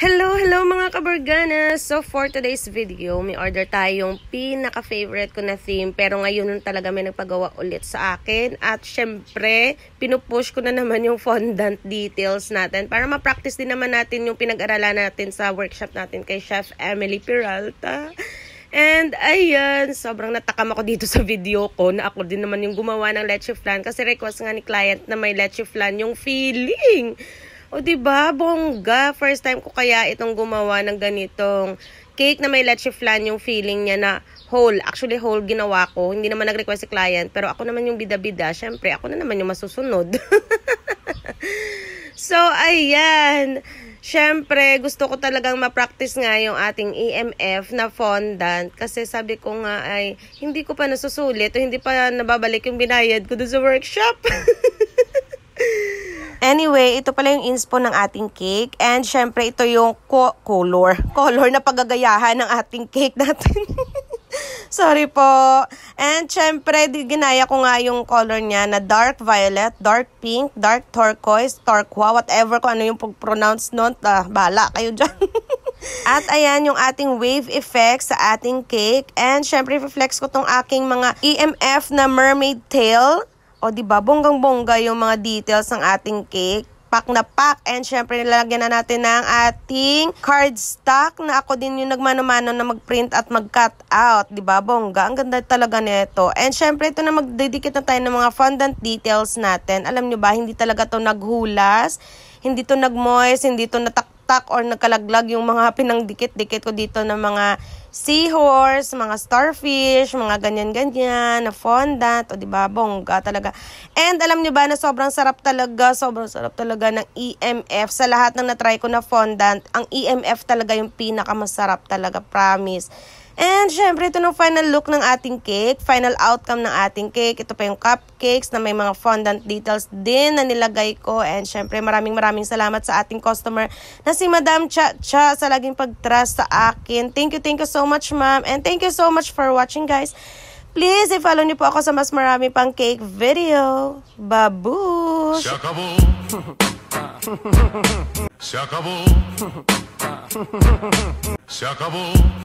Hello mga kaburgana! So for today's video, may order tayong pinaka-favorite ko na theme. Pero ngayon talaga may nagpagawa ulit sa akin. At syempre, pinupush ko na naman yung fondant details natin para ma-practice din naman natin yung pinag-aralan natin sa workshop natin kay Chef Emily Peralta. And ayan, sobrang natakam ako dito sa video ko na ako din naman yung gumawa ng leche flan. Kasi request nga ni client na may leche flan yung feeling. O diba, bongga. First time ko kaya itong gumawa ng ganitong cake na may leche flan yung feeling niya na whole. Actually, whole ginawa ko. Hindi naman nag-request si client. Pero ako naman yung bida-bida. Siyempre, ako na naman yung masusunod. So, ayan. Siyempre, gusto ko talagang ma-practice nga yung ating EMF na fondant. Kasi sabi ko nga ay, hindi ko pa nasusulit o hindi pa nababalik yung binayad ko doon sa workshop. Anyway, ito pala yung inspo ng ating cake. And syempre, ito yung color na paggagayahan ng ating cake natin. Sorry po. And syempre, ginaya ko nga yung color niya na dark violet, dark pink, dark turquoise, turquoise, whatever kung ano yung pronounce nun. Bala kayo dyan. At ayan yung ating wave effect sa ating cake. And syempre, reflex ko tong aking mga EMF na mermaid tail. O diba, bonggang-bongga yung mga details ng ating cake. Pack na pack. And syempre, nilalagyan na natin ng ating cardstock na ako din yung nagmano-mano na mag-print at mag-cut out. Diba, bongga? Ang ganda talaga nito. And syempre, ito na magdedikit na tayo ng mga fondant details natin. Alam nyo ba, hindi talaga to naghulas. Hindi to nagmoist, hindi to nataktak or nagkalaglag yung mga pinangdikit-dikit ko dito ng mga seahorse, mga starfish, mga ganyan-ganyan, na fondant, o diba, bongga talaga. And alam nyo ba na sobrang sarap talaga ng EMF. Sa lahat ng natry ko na fondant, ang EMF talaga yung pinakamasarap talaga, promise. And syempre, ito ng final look ng ating cake, final outcome ng ating cake. Ito pa yung cupcakes na may mga fondant details din na nilagay ko. And syempre, maraming salamat sa ating customer na si Madam Cha Cha sa laging pag-trust sa akin. Thank you so much, ma'am. And thank you so much for watching, guys. Please, i-follow niyo po ako sa mas marami pang cake video. Babush! Se acabó. Se acabó. Se acabó.